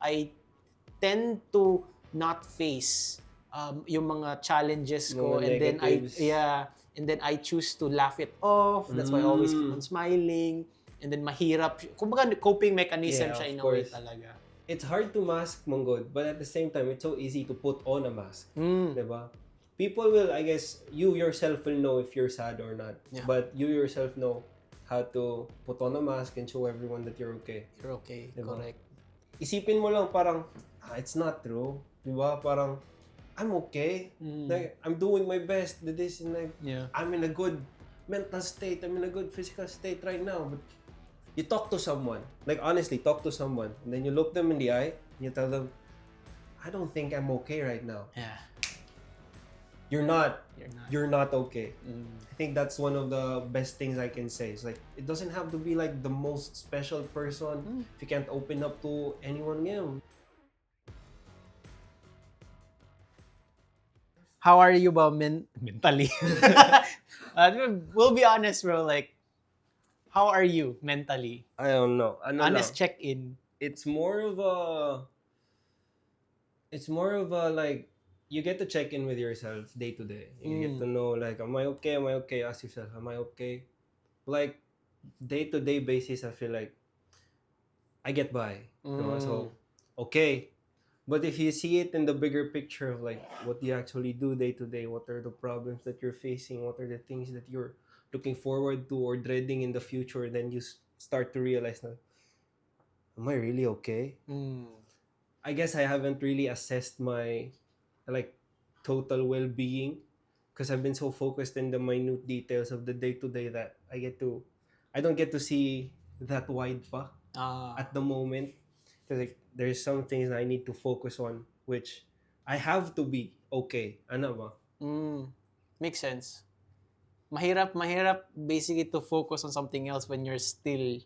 I tend to not face yung mga challenges ko, and then I choose to laugh it off. That's why I always keep on smiling. And then mahirap, kumbaga coping mechanism siya in a way talaga. It's hard to mask, Manggod, but at the same time, it's so easy to put on a mask. Diba? People will, I guess, you yourself will know if you're sad or not. Yeah. But you yourself know how to put on a mask and show everyone that you're okay. You're okay, diba? Correct. Isipin mo lang parang, it's not true. Diba? Parang, I'm okay. Like, I'm doing my best. This and like, I'm in a good mental state. I'm in a good physical state right now. But you talk to someone, like honestly, talk to someone, and then you look them in the eye, and you tell them, I don't think I'm okay right now. Yeah. You're not okay. I think that's one of the best things I can say. It's like, it doesn't have to be like the most special person if you can't open up to anyone new. How are you ba mentally? We'll be honest, bro. Like, how are you mentally? I don't know. Honest check-in. It's more of a like, you get to check in with yourself day to day. You get to know, like, am I okay? Am I okay? Ask yourself, am I okay? Like, day to day basis, I feel like I get by. So, okay. But if you see it in the bigger picture of like what you actually do day to day, what are the problems that you're facing, what are the things that you're looking forward to or dreading in the future, then you start to realize that, am I really okay? I guess I haven't really assessed my like total well-being because I've been so focused in the minute details of the day-to-day that I don't get to see that wide pa at the moment. Because like, there's some things that I need to focus on, which I have to be okay. Ano ba? Makes sense. Mahirap basically to focus on something else when you're still,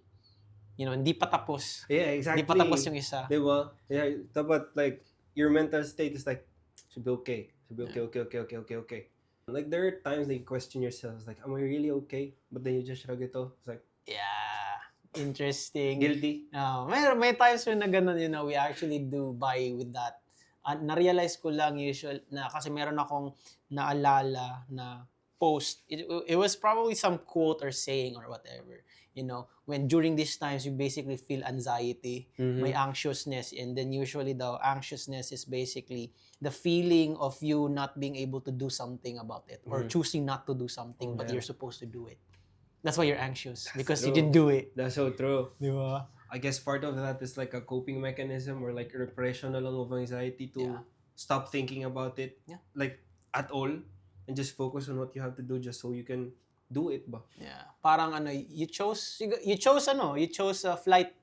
hindi pa tapos. Yeah, exactly. Hindi pa tapos yung isa. Diba? Yeah, but like, your mental state is like, should be okay. Okay. Like, there are times that you question yourself, like, am I really okay? But then you just shrug it off. It's like, yeah, interesting. Guilty. May times when na ganun, we actually do buy with that. Na-realize ko lang na kasi meron akong naalala na post. It was probably some quote or saying or whatever. When during these times you basically feel anxiety, may anxiousness, and then usually the anxiousness is basically the feeling of you not being able to do something about it or choosing not to do something but you're supposed to do it. That's why you're anxious because you didn't do it. That's so true. Diba? I guess part of that is like a coping mechanism or like repression na lang of anxiety to stop thinking about it like at all and just focus on what you have to do just so you can do it ba? Yeah. Parang you chose a flight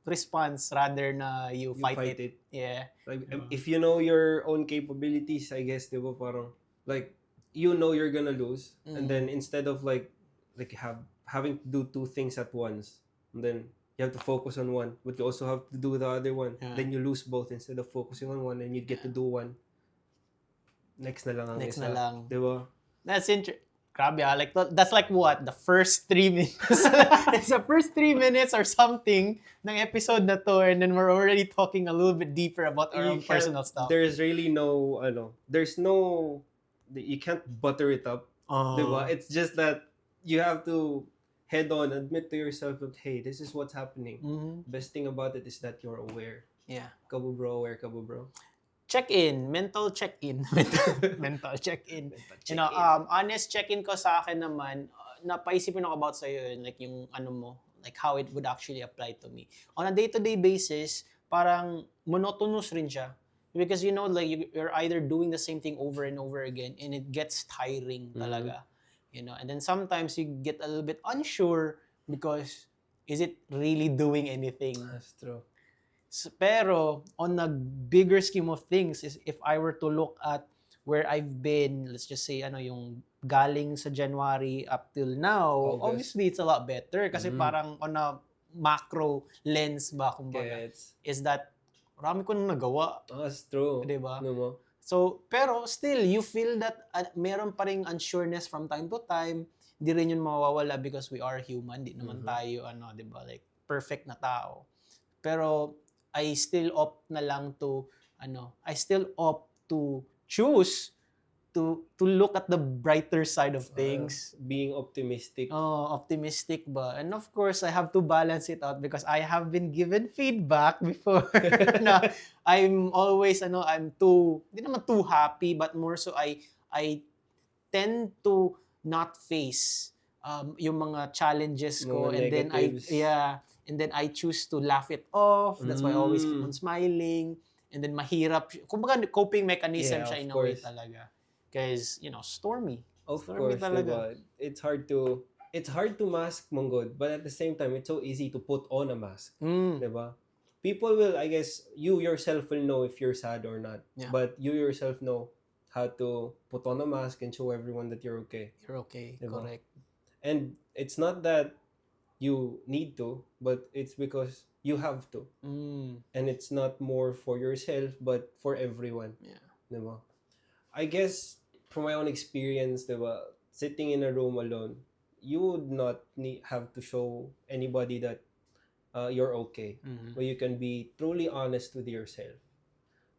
response rather na you fight it. Yeah. Like if you know your own capabilities, I guess, diba, parang like you're gonna lose and then instead of like having to do two things at once, and then you have to focus on one, but you also have to do the other one. Yeah. Then you lose both instead of focusing on one and you get to do one. Next na lang ang isa. Diba? That's interesting. Grabe, like that's like what? The first 3 minutes. It's the first 3 minutes or something ng episode na to, and then we're already talking a little bit deeper about our own personal stuff. There's really no, you can't butter it up. Diba? It's just that you have to head on, admit to yourself that, hey, this is what's happening. Best thing about it is that you're aware. Yeah. Kabo bro, aware kabo bro. Check-in, mental check-in. mental check-in. Honest check-in ko sa akin naman, napaisipin ako about sa'yo, like yung like how it would actually apply to me. On a day-to-day basis, parang monotonous rin siya. Because like you're either doing the same thing over and over again and it gets tiring talaga. And then sometimes you get a little bit unsure because is it really doing anything? That's true. Pero on a bigger scheme of things, is if I were to look at where I've been, let's just say yung galing sa January up till now, August. Obviously it's a lot better kasi parang on a macro lens ba kumbaga, is that marami ko nang nagawa. That's true. Diba? No. So, pero still, you feel that meron pa ring unsureness from time to time. Di rin yun mawawala because we are human. Di naman tayo, diba, like, perfect na tao. Pero, I still opt na lang to I still opt to choose to look at the brighter side of things. Being optimistic. Optimistic ba? And of course, I have to balance it out because I have been given feedback before na I'm always I'm too hindi naman too happy but more so I tend to not face yung mga challenges ko, Mga and negatives. then I choose to laugh it off. That's why I always keep on smiling. And then mahirap, kumbaga coping mechanism siya in a way talaga. Because, stormy. Of Stormy course, talaga. diba? It's hard to mask Monggod, but at the same time, it's so easy to put on a mask. Diba? People will, I guess, you yourself will know if you're sad or not. Yeah. But you yourself know how to put on a mask and show everyone that you're okay. You're okay, Diba? correct. And it's not that you need to, but it's because you have to. And it's not more for yourself, but for everyone. Yeah. Diba? I guess, from my own experience, diba, sitting in a room alone, you would not have to show anybody that you're okay. But you can be truly honest with yourself.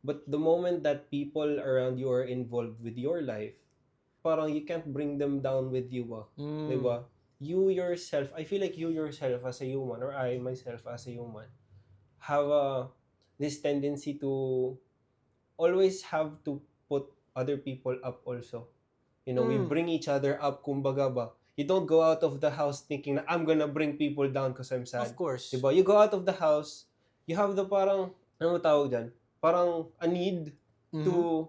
But the moment that people around you are involved with your life, parang you can't bring them down with you ba? Diba? You yourself, I feel like you yourself as a human, or I myself as a human, have this tendency to always have to put other people up also. We bring each other up, kumbaga ba. You don't go out of the house thinking na I'm gonna bring people down because I'm sad. Of course. Diba? You go out of the house, you have the parang, ano mo tawag dyan? Parang a need to,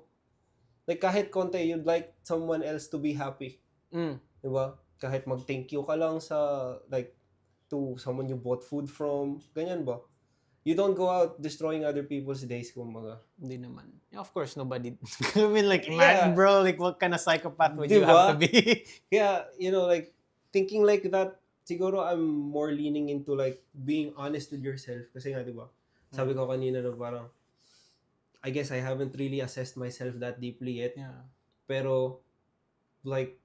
like kahit konti, you'd like someone else to be happy. Diba? Kahit mag-thank you ka lang sa, like, to someone you bought food from, ganyan ba? You don't go out destroying other people's days, kumbaga. Hindi naman. Yeah, of course, nobody. I mean, like, man, bro, like, what kind of psychopath would you have to be? Yeah, like, thinking like that, siguro I'm more leaning into, like, being honest with yourself. Kasi nga, diba? Sabi ko kanina na parang, I guess I haven't really assessed myself that deeply yet. Yeah. Pero, like,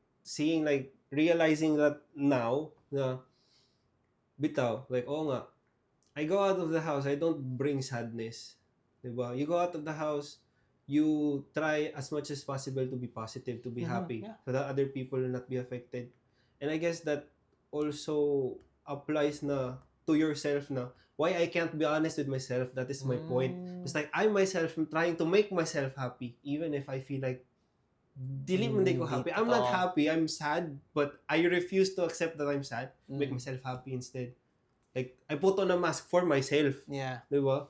realizing that now, na, bitaw, like, oo nga, I go out of the house, I don't bring sadness. Diba? You go out of the house, you try as much as possible to be positive, to be happy, so that other people will not be affected. And I guess that also applies na to yourself na, why I can't be honest with myself, that is my point. It's like, I myself am trying to make myself happy, even if I feel like, dili man di ko happy. I'm not happy, I'm sad, but I refuse to accept that I'm sad, make myself happy instead. Like, I put on a mask for myself. Yeah. Diba?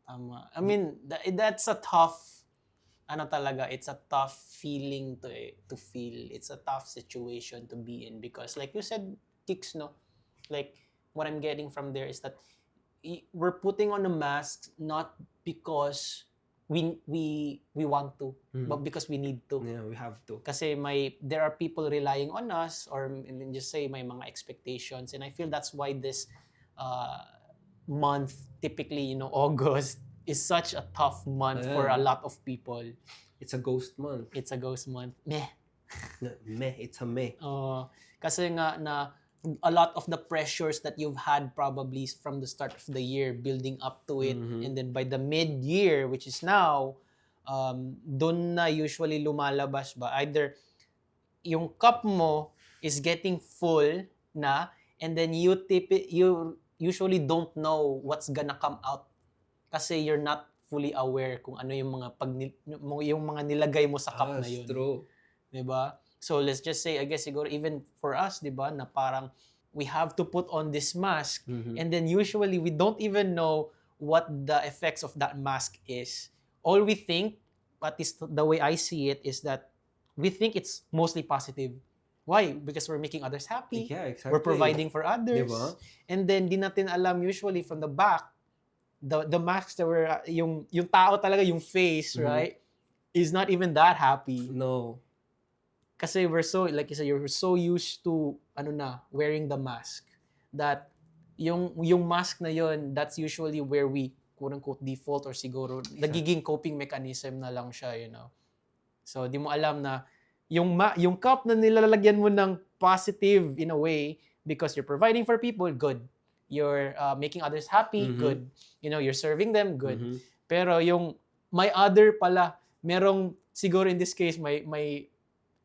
I mean, that's a tough, it's a tough feeling to feel. It's a tough situation to be in because, like you said, Kicks, no? Like, what I'm getting from there is that we're putting on a mask not because we want to, but because we need to. Yeah, we have to. Kasi there are people relying on us, or just say may mga expectations, and I feel that's why this month, typically, August, is such a tough month for a lot of people. It's a ghost month. It's a ghost month. Meh. It's a meh. Kasi nga na a lot of the pressures that you've had probably from the start of the year building up to it, and then by the mid-year, which is now, doon na usually lumalabas ba? Either yung cup mo is getting full na, and then you usually don't know what's gonna come out kasi you're not fully aware kung ano yung mga nilagay mo sa cup na yun. True. Diba? So let's just say, I guess siguro even for us, diba, na parang we have to put on this mask, and then usually we don't even know what the effects of that mask is. All we think, at least the way I see it, is that we think it's mostly positive. Why? Because we're making others happy. Yeah, exactly. We're providing for others. Diba? And then di natin alam usually from the back, the masks that were yung tao talaga, yung face, right, is not even that happy. No. Kasi we're so, like you said, you're so used to wearing the mask that yung mask na yun, that's usually where we quote-unquote default, or siguro nagiging coping mechanism na lang siya, So di mo alam na yung cup na nilalagyan mo ng positive in a way because you're providing for people, good. you're making others happy, good. You know, you're serving them, good. Mhm. Pero yung may other pala, merong siguro in this case may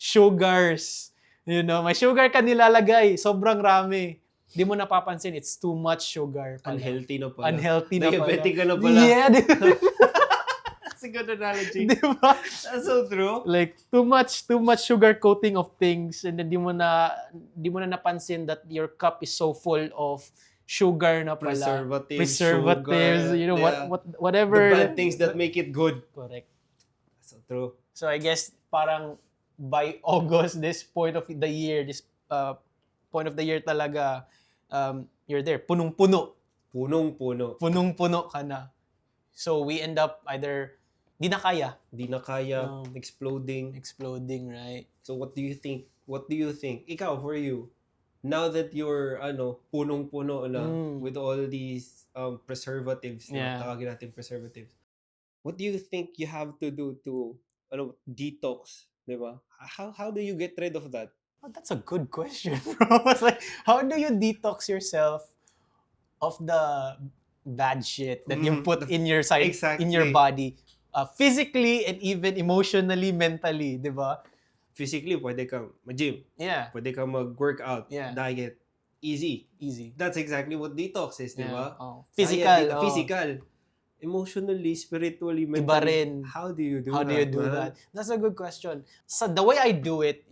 sugars. You know, may sugar ka nilalagay, sobrang rami. Di mo napapansin, it's too much sugar pala. Unhealthy na pala. Unhealthy na pala. Diabetic ka na pala. Yeah, That's a good analogy. di ba? That's so true. Like too much sugar coating of things, and then di mo na napansin that your cup is so full of sugar na pala. Preservatives, sugar, you know, yeah. whatever. The bad things that make it good. Correct. That's so true. So I guess parang by August, this point of the year talaga, you're there. Punong-puno. Punong-puno. Punong-puno ka na. So we end up either di na kaya. Di na kaya. Exploding. Exploding, right? So what do you think? Ikaw, for you, now that you're, punong-puno na with all these preservatives, tawagin natin preservatives, what do you think you have to do to, detox? Diba? How do you get rid of that? Oh, that's a good question, bro. It's like, how do you detox yourself of the bad shit that you put in your side, Exactly. in your body, physically and even emotionally, mentally, di ba? Physically, pwede kang mag-gym. Yeah. Pwede kang mag-workout. Yeah. Diet. Easy. That's exactly what detox is, di ba? Oh. Physical. Diet, physical. Emotionally, spiritually, mentally. Iba rin. How do you do How that? do you do that? That's a good question. So the way I do it,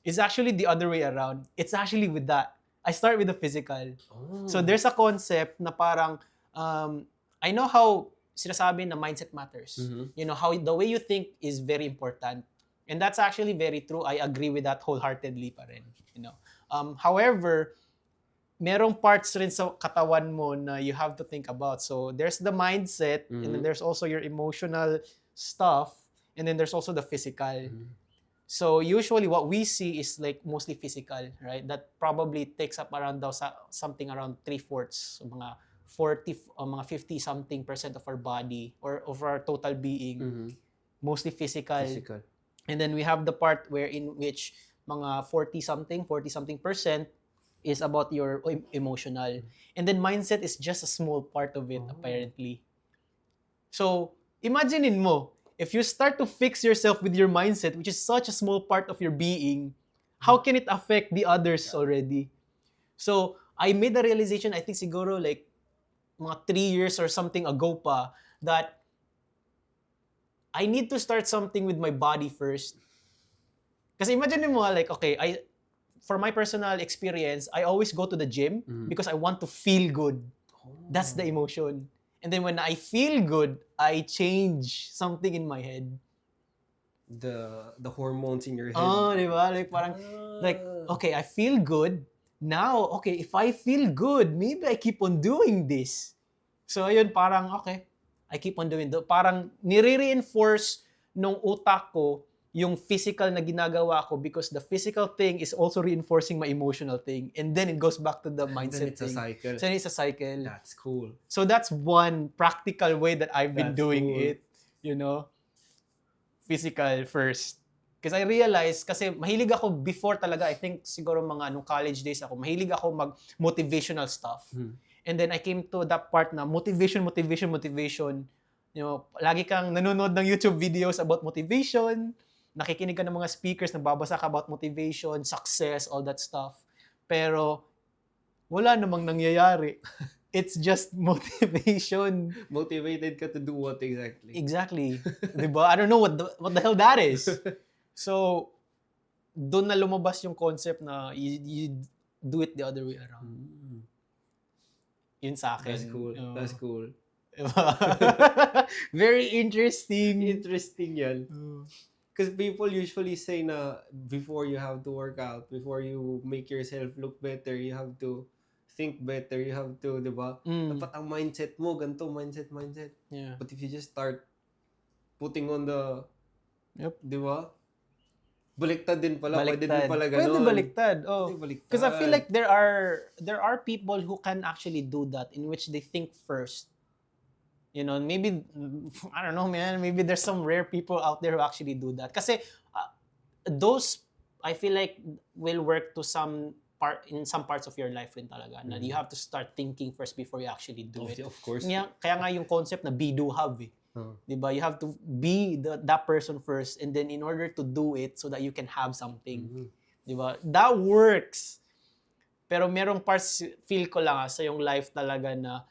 is actually the other way around. It's actually with that. I start with the physical. Oh. So there's a concept na parang, I know how sinasabi na mindset matters. You know, how the way you think is very important. And that's actually very true. I agree with that wholeheartedly pa rin. However, merong parts rin sa katawan mo na you have to think about. So there's the mindset, and then there's also your emotional stuff, and then there's also the physical. So usually what we see is like mostly physical, right? That probably takes up around something around 3/4, so mga 40 or mga 50-something% of our body or of our total being, mostly physical. And then we have the part in which mga 40-something% is about your emotional. And then mindset is just a small part of it, apparently. So imagine mo, if you start to fix yourself with your mindset, which is such a small part of your being, how can it affect the others already? So I made the realization, I think siguro like mga 3 years or something ago pa, that I need to start something with my body first. Kasi imagine mo, like, okay, for my personal experience, I always go to the gym because I want to feel good. That's the emotion. And then when I feel good, I change something in my head. The hormones in your head. Oh, di ba? Like parang, like, okay, I feel good. Now, okay, if I feel good, maybe I keep on doing this. So ayun, parang, okay, I keep on doing it. Parang nire-reinforce nung utak ko yung physical na ginagawa ko because the physical thing is also reinforcing my emotional thing. And then it goes back to the mindset thing. It's a cycle. That's cool. So that's one practical way that I've been doing it. Physical first. Because I realized, kasi mahilig ako before talaga, I think siguro mga nung college days ako, mahilig ako mag-motivational stuff. And then I came to that part na motivation. Lagi kang nanonood ng YouTube videos about motivation, nakikinig ka ng mga speakers, nagbabasa ka about motivation, success, all that stuff. Pero wala namang nangyayari. It's just motivation. Motivated ka to do what exactly? Exactly. Diba? I don't know what the hell that is. So, doon na lumabas yung concept na you do it the other way around. Yun sa akin. That's cool. Very interesting. Interesting yan. Because people usually say na before you have to work out, before you make yourself look better, you have to think better, you have to, di ba? Dapat ang mindset mo, ganito, mindset. Yeah. But if you just start putting on the, di ba? Baliktad din pala. Pwede din pala ganun. Pwede baliktad. Oh. Because I feel like there are people who can actually do that, in which they think first. Maybe, I don't know, man. Maybe there's some rare people out there who actually do that. Kasi those, I feel like, will work to some in some parts of your life rin talaga na you have to start thinking first before you actually do it. Of course. Kaya nga yung concept na be, do, have eh. Diba? You have to be that person first, and then in order to do it so that you can have something. Diba? That works. Pero merong parts, feel ko lang sa yung life talaga na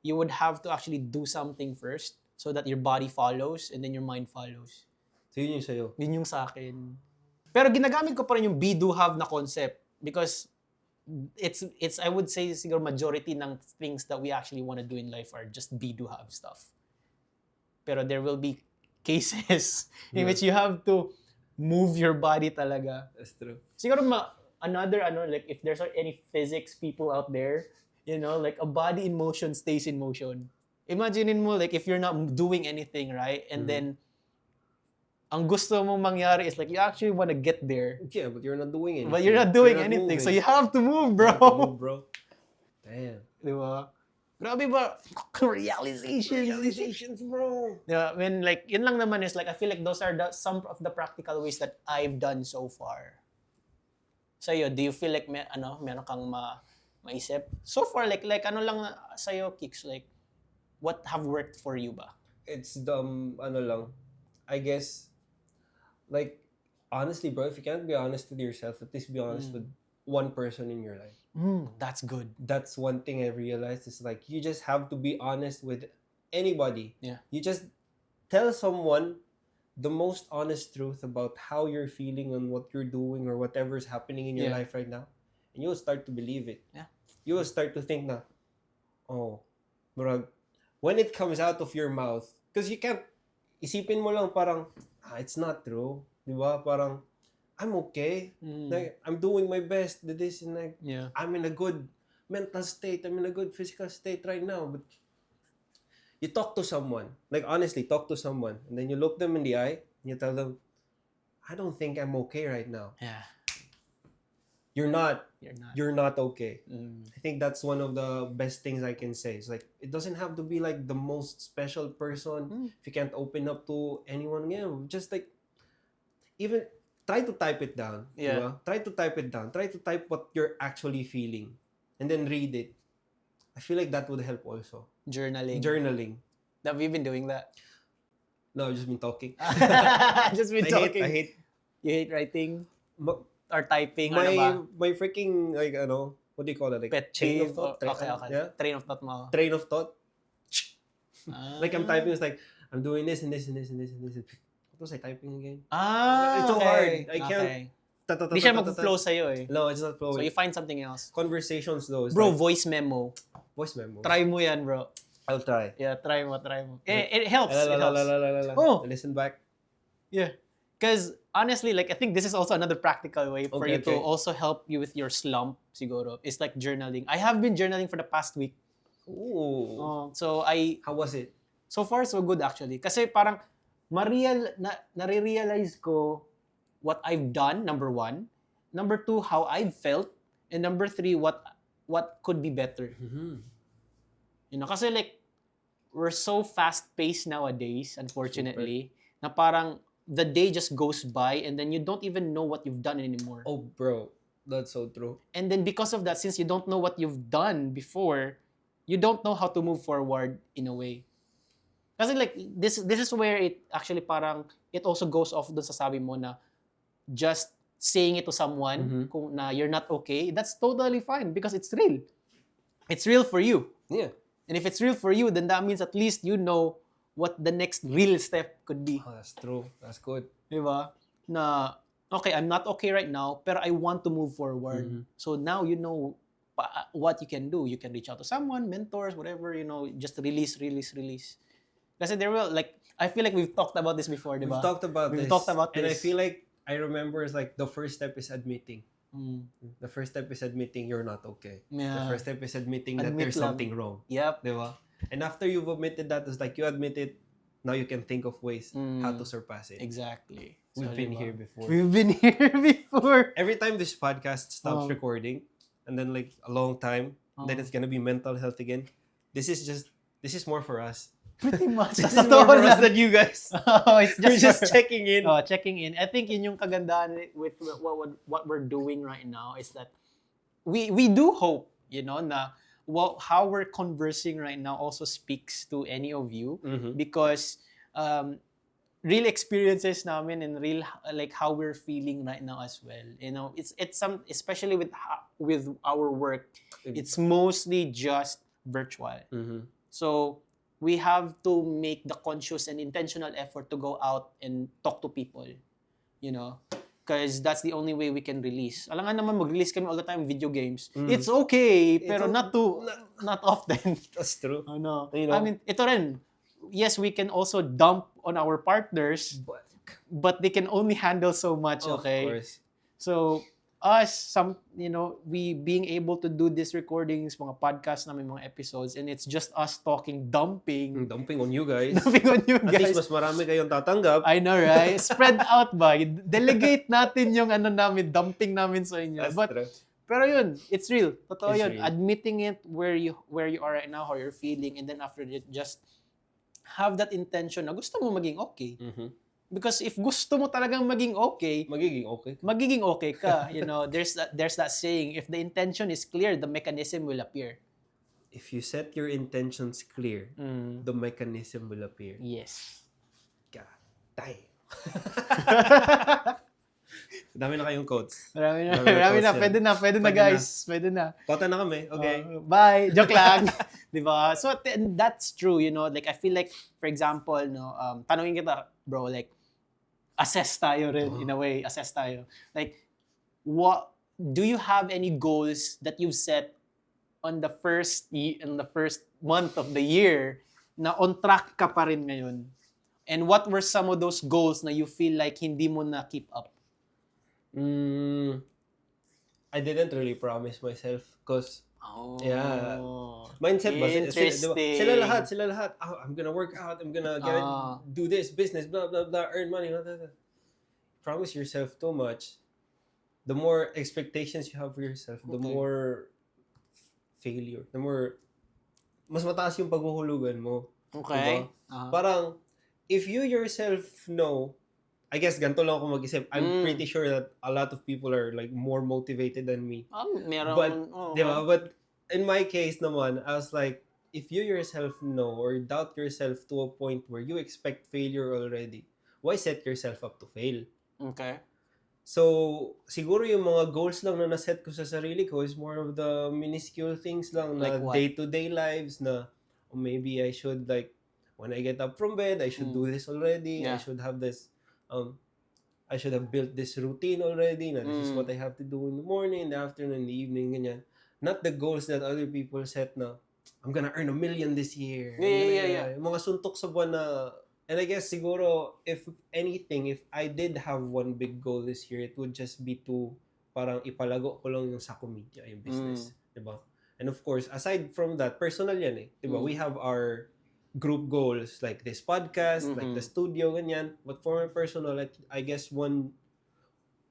you would have to actually do something first so that your body follows and then your mind follows. So yun yung sa'yo? Yun yung sa akin. Pero ginagamit ko pa rin yung be, do, have na concept because it's I would say siguro majority ng things that we actually want to do in life are just be, do, have stuff. Pero there will be cases in which you have to move your body talaga. That's true. Siguro another like if there's any physics people out there, you know, like a body in motion stays in motion. Imagine mo like if you're not doing anything, right? And then ang gusto mong mangyari is like you actually want to get there. Yeah, but you're not doing anything. But you're not doing anything. So you have to move, bro. You have to move, bro. Damn. Diba? Grabe ba? Realizations, bro. Yeah, when like yun lang naman is like I feel like those are some of the practical ways that I've done so far. Sa'yo, do you feel like meron kang maisip? So far, like ano lang sa'yo, Kicks, like, what have worked for you ba? It's I guess, like, honestly, bro, if you can't be honest with yourself, at least be honest with one person in your life. That's good. That's one thing I realized is like, you just have to be honest with anybody. Yeah. You just tell someone the most honest truth about how you're feeling and what you're doing or whatever's happening in your life right now. And you'll start to believe it. Yeah. You will start to think na, oh, bro, when it comes out of your mouth, because you can't, isipin mo lang parang, it's not true. Diba? Parang, I'm okay. Like, I'm doing my best. This and like, I'm in a good mental state. I'm in a good physical state right now. But you talk to someone, like honestly, talk to someone, and then you look them in the eye and you tell them, I don't think I'm okay right now. Yeah. You're not okay. I think that's one of the best things I can say. It's like, it doesn't have to be like the most special person. If you can't open up to anyone, just like, even try to type it down. Yeah. Diba? Try to type it down. Try to type what you're actually feeling and then read it. I feel like that would help also. Journaling. Have you been doing that? No, I've just been talking. Just been talking. I hate. You hate writing? Or typing? My freaking, like, what do you call it? Like, pet train peeve? of thought. Okay. Yeah? Train of thought mo. Train of thought. Like, I'm typing, it's like, I'm doing this and this and this and this and this. What was I typing again? It's so hard. I can't. Okay. Di siya mag-flow sa'yo eh. No, it's not flowing. So you find something else. Conversations though. Bro, like, voice memo. Voice memo. Try mo yan, bro. I'll try. Yeah, try mo. It helps. It helps. Oh. Listen back. Yeah. Because honestly, like I think this is also another practical way for you to also help you with your slump, siguro. It's like journaling. I have been journaling for the past week. Ooh. How was it? So far, so good actually. Kasi parang nare-realize ko what I've done, number one. Number two, how I've felt. And number three, what could be better. You know, kasi like, we're so fast-paced nowadays, unfortunately, na parang the day just goes by and then you don't even know what you've done anymore. Oh, bro. That's so true. And then because of that, since you don't know what you've done before, you don't know how to move forward in a way. Kasi like, this is where it actually parang, it also goes off dun sa sabi mo na just saying it to someone kung na you're not okay, that's totally fine because it's real. It's real for you. Yeah. And if it's real for you, then that means at least you know what the next real step could be. Oh, that's true. That's good. Diba? Na, okay, I'm not okay right now, pero I want to move forward. So now you know what you can do. You can reach out to someone, mentors, whatever, just release. Kasi there will, like, I feel like we've talked about this before, diba? We've talked about this. And I feel like, I remember it's like the first step is admitting. The first step is admitting you're not okay. Yeah. The first step is admitting that there's something wrong. Yep. Diba? And after you've admitted that, it's like you admit it, now you can think of ways how to surpass it. Exactly. We've been here before. We've been here before. Every time this podcast stops recording, and then like a long time, then it's gonna be mental health again. This is more for us. Pretty much. This is more for us than you guys. It's We're just checking in. Checking in. I think yun yung kagandahan with what we're doing right now is that we do hope, na how we're conversing right now also speaks to any of you, because real experiences namin and real like how we're feeling right now as well. It's some, especially with our work, it's mostly just virtual. So we have to make the conscious and intentional effort to go out and talk to people, because that's the only way we can release. Alam nga naman, mag-release kami all the time video games. It's okay, pero not often. That's true. I mean, ito rin. Yes, we can also dump on our partners, but they can only handle so much, okay? Of course. So, we being able to do these recordings, mga podcasts namin, mga episodes, and it's just us talking, dumping on you guys. Dumping on you guys. At least mas marami kayong tatanggap. I know, right? Spread out ba? Delegate natin yung dumping namin sa inyo. That's true. Pero yun, it's real. Totoo It's yun. real. Admitting it where you are right now, how you're feeling, and then after it, just have that intention na gusto mo maging okay. Because if gusto mo talagang maging okay, magiging okay ka. There's that saying, if the intention is clear, the mechanism will appear. If you set your intentions clear, the mechanism will appear. Yes. God damn. Dami na kayong quotes. Marami na. Pwede na guys. Pwede na. Kota na kami. Okay. Bye. Joke lang. Diba? So, that's true, like, I feel like, for example, tanungin kita, bro, like, assess tayo rin, in a way. Assess tayo. Like, do you have any goals that you've set in the first month of the year na on track ka pa rin ngayon? And what were some of those goals na you feel like hindi mo na keep up? I didn't really promise myself because mindset ba? Sila lahat. Oh, I'm gonna work out. I'm gonna do this business, blah, blah, blah, earn money. Blah, blah, blah. Promise yourself too much. The more expectations you have for yourself, the more failure. The more, mas mataas yung paghuhulugan mo. Okay. Diba? Parang, if you yourself know, I guess ganito lang ako mag-isip. I'm pretty sure that a lot of people are like more motivated than me. Meron. Diba? But in my case naman, I was like, if you yourself know or doubt yourself to a point where you expect failure already, why set yourself up to fail? Okay. So, siguro yung mga goals lang na naset ko sa sarili ko is more of the minuscule things lang na Like what? day-to-day lives na maybe I should like, when I get up from bed, I should do this already. Yeah. I should have this, I should have built this routine already na this is what I have to do in the morning, in the afternoon, in the evening, ganyan. Not the goals that other people set na, I'm gonna earn 1 million this year. Yeah. Yung mga suntok sa buwan na, and I guess siguro, if anything, if I did have one big goal this year, it would just be to parang ipalago ko lang yung Sako Media, yung business. Diba? And of course, aside from that, personal yan eh. Diba? We have our group goals like this podcast, like the studio, ganyan. But for my personal, I guess one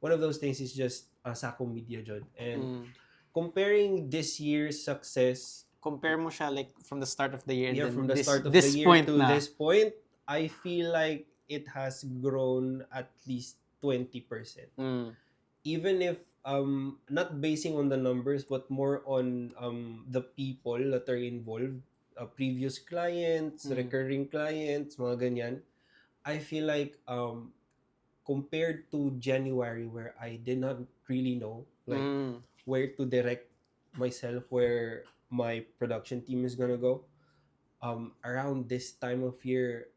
of those things is just Sako Media, John. And comparing this year's success, compare mo siya like from the start of the year. Yeah, from the start of this the year point to na. this point, I feel like it has grown at least 20%. Even if not basing on the numbers but more on the people that are involved, previous clients, recurring clients, mga ganyan. I feel like compared to January where I did not really know like where to direct myself, where my production team is gonna go, around this time of year,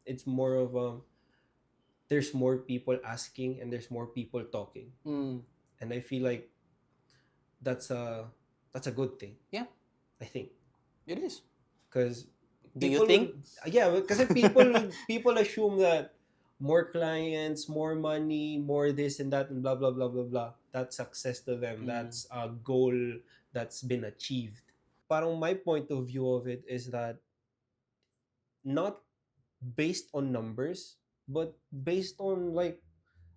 it's more of there's more people asking and there's more people talking. And I feel like that's a good thing. Yeah. I think. It is. Because Do you think? Yeah, because people assume that more clients, more money, more this and that and blah blah blah blah blah. That's success to them. That's a goal that's been achieved. Parang my point of view of it is that not based on numbers, but based on like,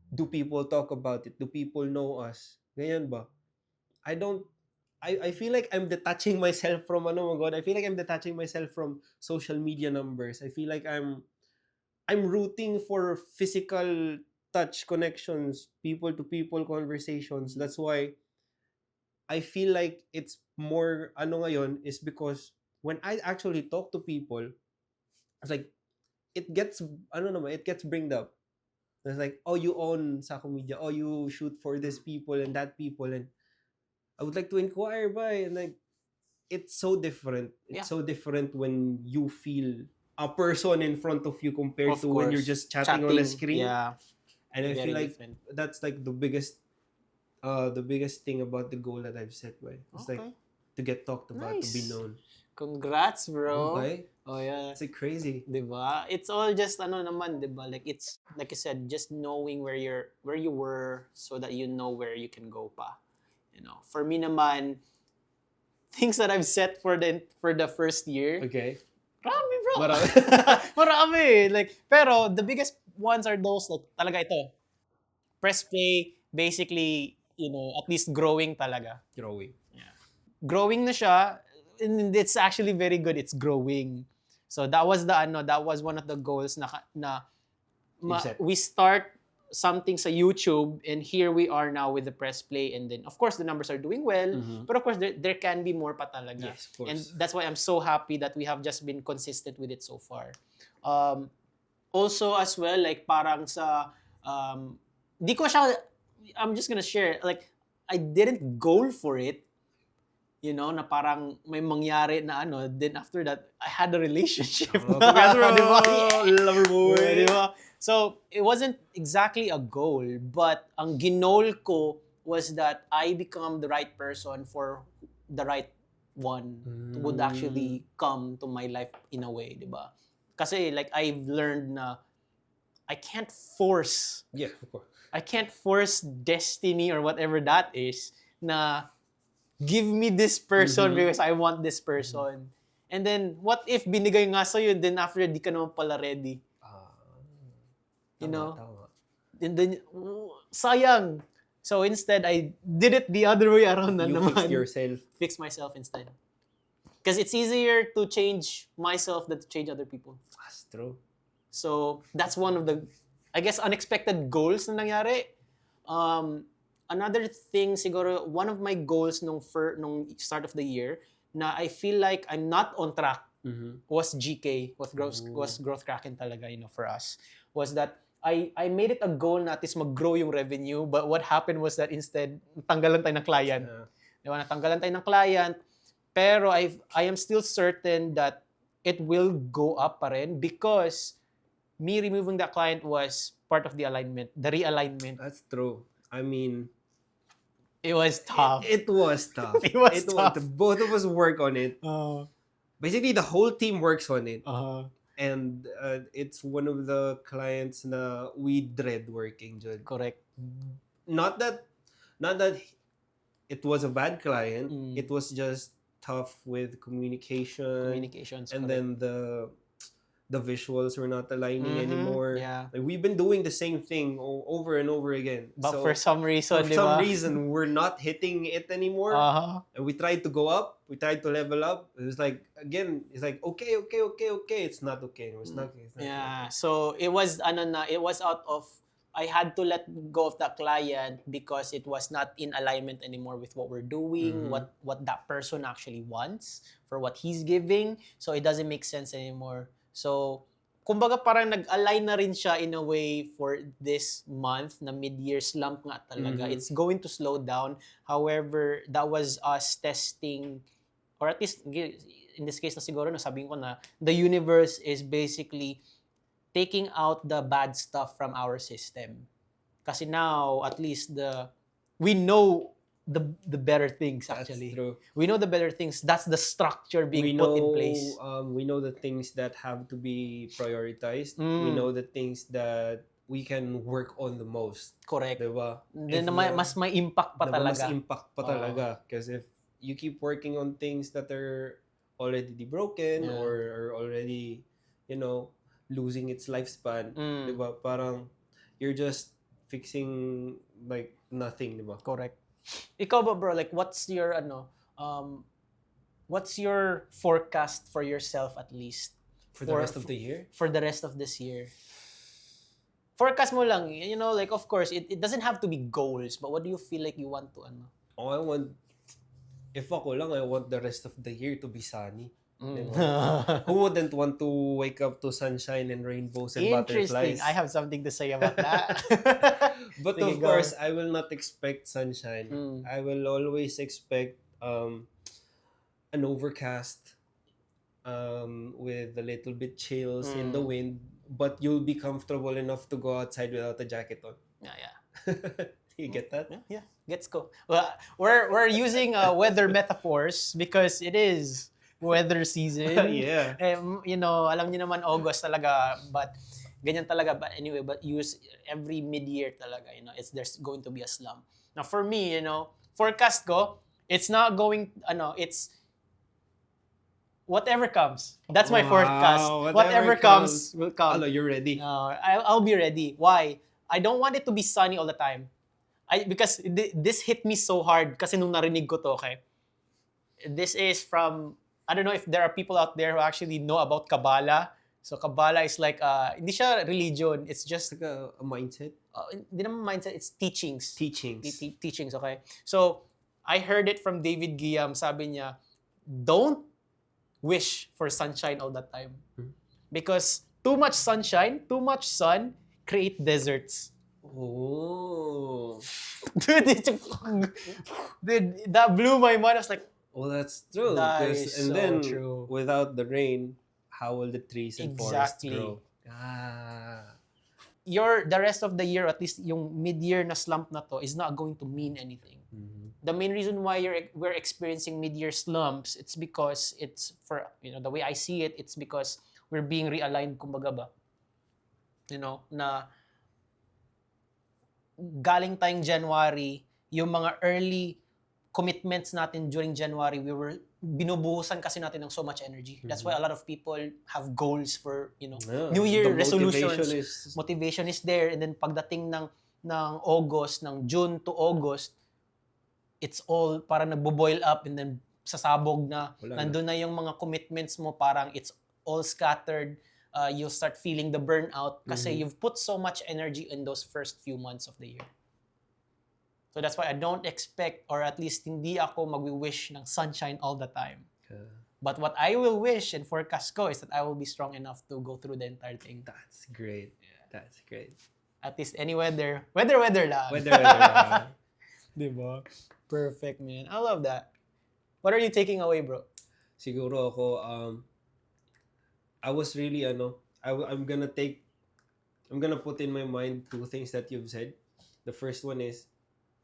do people talk about it? Do people know us? Ganyan ba? I feel like I'm detaching myself from I feel like I'm detaching myself from social media numbers. I feel like I'm rooting for physical touch connections, people to people conversations. That's why I feel like it's more ngayon is because when I actually talk to people, it's like it gets it gets bring up. It's like, oh, you own Sako Media, oh, you shoot for this people and that people, and I would like to inquire by, and like it's so different. It's Yeah. so different when you feel a person in front of you compared Of to when you're course. just chatting on a Chatting, screen. yeah, And I very feel like different. that's like the biggest thing about the goal that I've set by. It's like Okay. to get talked about, to be Nice. known. Congrats, bro. Okay? Oh, yeah. It's like crazy. Diba? It's all just naman, diba? Like it's like I said, just knowing where you were so that you know where you can go pa. You know, for me naman, things that I've set for the first year. Okay. Marami, bro. Marami. Marami. Like, pero the biggest ones are those like talaga ito. Press play, basically, at least growing talaga. Growing. Growing na siya, and it's actually very good. It's growing. So that was one of the goals set. we start something sa YouTube, and here we are now with the press play, and then of course the numbers are doing well, but of course there can be more pa talaga. Yes, of course. And that's why I'm so happy that we have just been consistent with it so far. Also as well, like parang sa di ko siya, I'm just gonna share, like I didn't goal for it, na parang may mangyari na then after that I had a relationship. Congrats, bro. Diba? Lover boy. Diba? So it wasn't exactly a goal, but ang ginol ko was that I become the right person for the right one would actually come to my life in a way, diba? Kasi like I've learned na I can't force Of course. I can't force destiny or whatever that is na give me this person because I want this person. And then, what if binigay nga sa'yo, then after, di ka naman pala ready? Tama. And then, sayang. So instead, I did it the other way around na You naman. fixed yourself. Fix myself instead. Because it's easier to change myself than to change other people. That's true. So, that's one of the, I guess, unexpected goals na nangyari. Another thing, siguro, one of my goals nung start of the year, na I feel like I'm not on track, was GK, was growth cracking talaga, for us. Was that I made it a goal na at least mag-grow yung revenue, but what happened was that instead, natanggalan tayo ng client. Diba? Natanggalan tayo ng client, pero I am still certain that it will go up pa rin because me removing that client was part of the realignment. That's true. I mean, it was tough. It was tough. It was tough. Both of us work on it. Basically, the whole team works on it. And it's one of the clients na we dread working, Jud. Correct. Not that it was a bad client. It was just tough with Communications. and correct. then the visuals were not aligning anymore. Yeah. Like, we've been doing the same thing over and over again. But So, for some reason, for some reason, we're not hitting it anymore. And we tried to go up. We tried to level up. It was like, again, it's like, okay. It's not okay. It's not. Yeah. So it was out of, I had to let go of that client because it was not in alignment anymore with what we're doing, what that person actually wants for what he's giving. So it doesn't make sense anymore. So, kumbaga parang nag-align na rin siya in a way for this month na mid-year slump nga talaga. It's going to slow down. However, that was us testing, or at least in this case na siguro, sabihin ko na, the universe is basically taking out the bad stuff from our system. Kasi now, at least we know the better things actually. That's true. We know the better things. That's the structure being put in place. We know the things that have to be prioritized. We know the things that we can work on the most. Correct. Diba? Then mas may impact pa talaga. Mas impact pa talaga. Because if you keep working on things that are already broken or already, losing its lifespan, diba? Parang you're just fixing like nothing, diba? Correct. Ikaw ba, bro, like what's your forecast for yourself at least for the rest of the year? For the rest of this year. Forecast mo lang, like of course it doesn't have to be goals, but what do you feel like you want to Oh, I want if ako lang, I want the rest of the year to be sunny. Mm. Who wouldn't want to wake up to sunshine and rainbows and Interesting. butterflies? I have something to say about that. But Sige, of go. course, I will not expect sunshine. I will always expect an overcast with a little bit chills in the wind, but you'll be comfortable enough to go outside without a jacket on. Yeah. You get that? Yeah. Gets go. Well, we're using weather metaphors because it is weather season. Yeah. You know, alam niyo naman August talaga, but ganyan talaga. But anyway, but use every mid-year talaga, you know, there's going to be a slump. Now for me, you know, forecast ko, it's not going, it's whatever comes. That's my forecast. Whatever comes will come. Hello, you're ready. I'll be ready. Why? I don't want it to be sunny all the time. Because this hit me so hard kasi nung narinig ko to, okay? This is from, I don't know if there are people out there who actually know about Kabbalah. So Kabbalah is like, hindi siya religion. It's just Like a mindset. Hindi naman mindset, it's teachings. Teachings, okay? So, I heard it from David Guillaume. Sabi niya, don't wish for sunshine all the time. Because too much sunshine, too much sun, create deserts. Oh. Dude, that blew my mind. I was like, Well, that's true. That is And so then, true. without the rain, how will the trees and forests Exactly. grow? The rest of the year, at least yung mid-year na slump na to, is not going to mean anything. The main reason why we're experiencing mid-year slumps, it's because it's for, you know, the way I see it, it's because we're being realigned, kumbaga ba. You know, na galing tayong January, yung mga early commitments natin during January, binubuhusan kasi natin ng so much energy. That's why a lot of people have goals for, you know, New Year resolutions. Motivation is there, and then pagdating ng August, ng June to August, it's all parang nagbo-boil up, and then sasabog na. Nandun na yung mga commitments mo, parang it's all scattered. You'll start feeling the burnout kasi you've put so much energy in those first few months of the year. So that's why I don't expect, or at least hindi ako mag-wish ng sunshine all the time. But what I will wish and forecast ko is that I will be strong enough to go through the entire thing. That's great. Yeah. That's great. At least any weather lang. Weather lang. Diba? Perfect, man. I love that. What are you taking away, bro? Siguro ako, I was really, I'm gonna put in my mind two things that you've said. The first one is,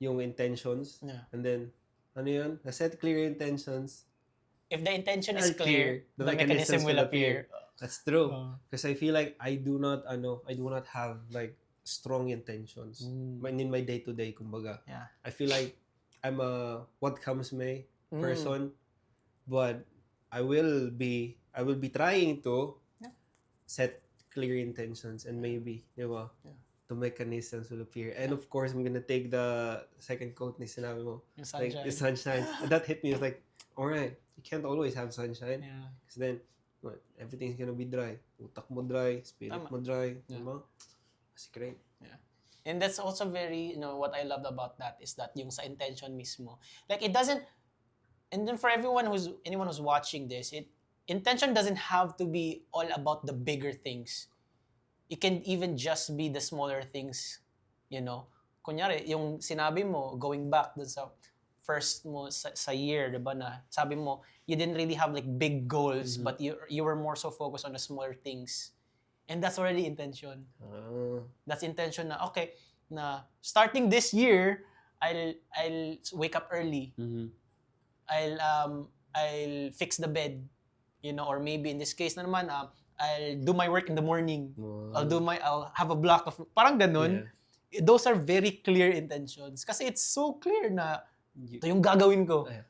yung intentions. Yeah. And then, set clear intentions. If the intention is clear, the mechanism will appear. That's true. Because I feel like I do not have like strong intentions in my day-to-day, kumbaga. Yeah. I feel like I'm a what comes may person, but I will be trying to set clear intentions, and maybe, diba? Yeah. The mechanisms will appear. And of course, I'm gonna take the second quote ni sinabi mo. Yung sunshine. Like, the sunshine. That hit me. It's like, alright, you can't always have sunshine. Yeah. Because then, everything's gonna be dry. Utak mo dry, spirit mo dry. Yeah. Diba? That's great. Yeah. And that's also very, what I loved about that is that yung sa intention mismo. Like, it doesn't, and then for anyone who's watching this, intention doesn't have to be all about the bigger things. It can even just be the smaller things, Kunyari, yung sinabi mo, going back dun sa first mo sa year, diba na, sabi mo, you didn't really have like big goals, but you were more so focused on the smaller things. And that's already intention. That's intention na, okay, na starting this year, I'll wake up early. I'll fix the bed, or maybe in this case na naman, I'll do my work in the morning. I'll have a block of, parang ganun. Yeah. Those are very clear intentions. Kasi it's so clear na, ito yung gagawin ko. Yeah.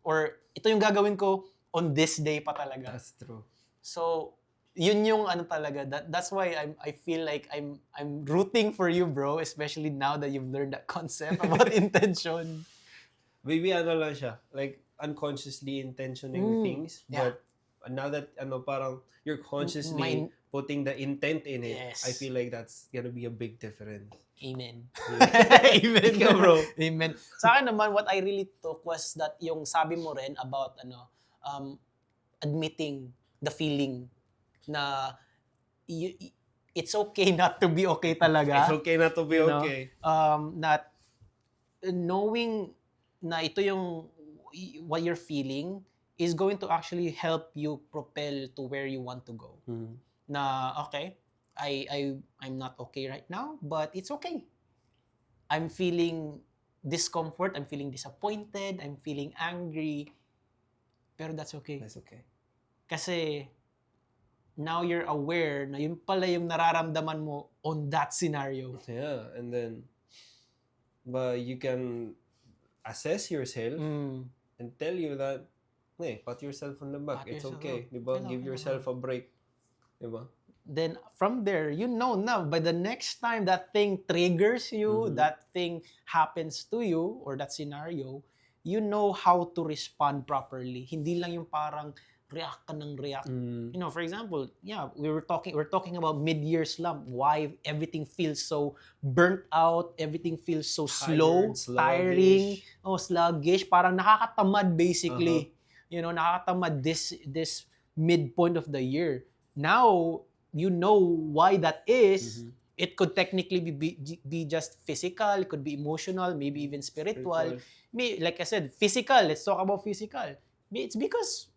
Or, ito yung gagawin ko on this day pa talaga. That's true. So, yun yung talaga. That's why I feel like I'm rooting for you, bro. Especially now that you've learned that concept about intention. Maybe lang siya. Like, unconsciously intentioning things. Yeah. But now that, parang, you're consciously putting the intent in it, Yes. I feel like that's gonna be a big difference. Amen. Yeah. Amen. Ikaw, bro. Amen. Sa akin naman, what I really took was that yung sabi mo rin about admitting the feeling na it's okay not to be okay talaga. It's okay not to be You know, okay. Not knowing na ito yung what you're feeling is going to actually help you propel to where you want to go. Na okay, I'm not okay right now, but it's okay. I'm feeling discomfort, I'm feeling disappointed, I'm feeling angry, pero that's okay. That's okay. Kasi now you're aware na yun pala yung nararamdaman mo on that scenario. Yeah, and then, but you can assess yourself and tell you that, hey, pat yourself on the back. Pat It's yourself okay. up. Diba? Hello, Give hello. yourself a break. Diba? Then from there, you know now, by the next time that thing triggers you, that thing happens to you, or that scenario, you know how to respond properly. Hindi lang yung parang react ka ng react. You know, for example, yeah, we're talking about mid-year slump. Why everything feels so burnt out, everything feels so slow, tiring, sluggish, parang nakakatamad basically. You know, nakakatamad this midpoint of the year. Now, you know why that is. It could technically be just physical, it could be emotional, maybe even spiritual. Like I said, physical, let's talk about physical. It's because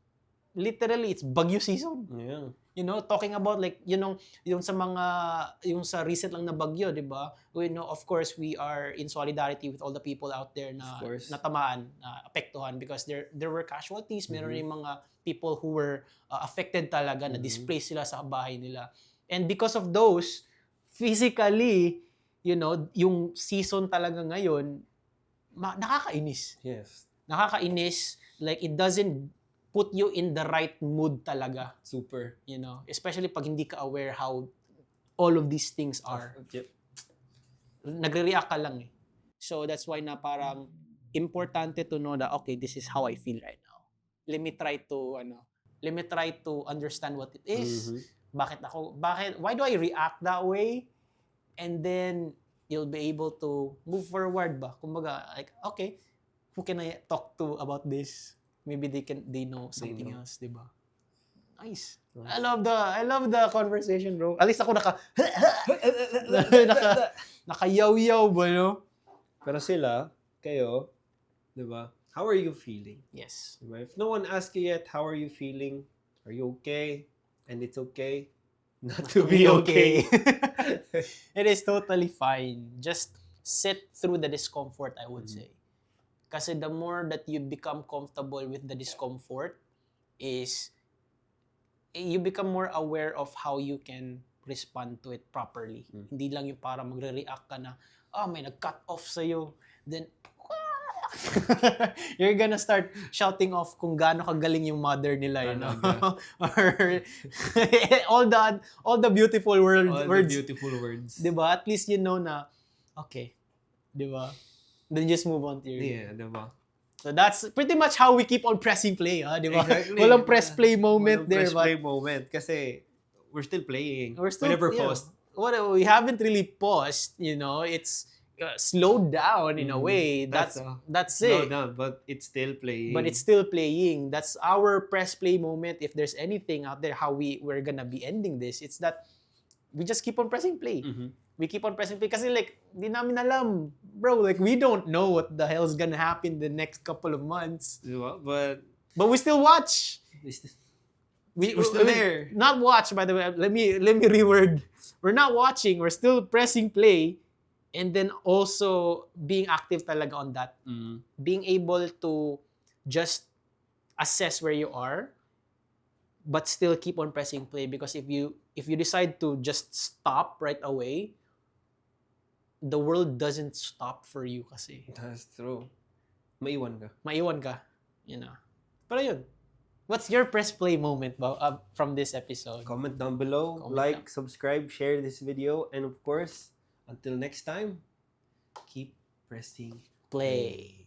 literally it's bagyo season. Yeah. You know, talking about like, you know, yung sa recent lang na bagyo, di ba? We know, of course, we are in solidarity with all the people out there na natamaan, apektuhan, because there were casualties. Meron yung mga people who were affected talaga, na displaced sila sa bahay nila. And because of those, physically, you know, yung season talaga ngayon, nakakainis. Yes. Nakakainis. Like, it doesn't put you in the right mood talaga. Super. You know, especially pag hindi ka aware how all of these things are. Yep. Nagre-react ka lang eh. So that's why na parang importante to know that, okay, this is how I feel right now. Let me try to understand what it is. Why do I react that way? And then you'll be able to move forward ba? Kumbaga, like, okay, who can I talk to about this? Maybe they know something else, di ba? Nice. I love the conversation, bro. At least ako nakayaw-yaw ba, no? Pero sila, kayo, di ba? How are you feeling? Yes. Diba? If no one asks you yet, how are you feeling? Are you okay? And it's okay not to be okay. It is totally fine. Just sit through the discomfort, I would say. Kasi the more that you become comfortable with the discomfort is you become more aware of how you can respond to it properly. Hindi lang yung para magre-react ka na, may nag-cut off sa'yo. Then, you're gonna start shouting off kung gaano kagaling yung mother nila, you know? Or all the beautiful words. Beautiful words. Diba? At least you know na, okay. Diba? Then just move on to your Yeah, diba? So that's pretty much how we keep on pressing play, diba? Exactly. Walang press play moment there. Press play moment. Kasi we're still playing. We never paused. We haven't really paused, you know? It's slowed down in a way. That's it. Slowed down, but it's still playing. But it's still playing. That's our press play moment. If there's anything out there, how we're gonna be ending this, it's that we just keep on pressing play. We keep on pressing play kasi like, di namin alam. Bro, like we don't know what the hell's gonna happen the next couple of months. Diba? But we still watch. We're still there. Not watch, by the way. Let me reword. We're not watching. We're still pressing play. And then also being active talaga on that. Being able to just assess where you are, but still keep on pressing play. Because if you decide to just stop right away, the world doesn't stop for you kasi. That's true. Maiwan ka. You know. Pero yun. What's your press play moment from this episode? Comment down below. Subscribe, share this video. And of course, until next time, keep pressing play.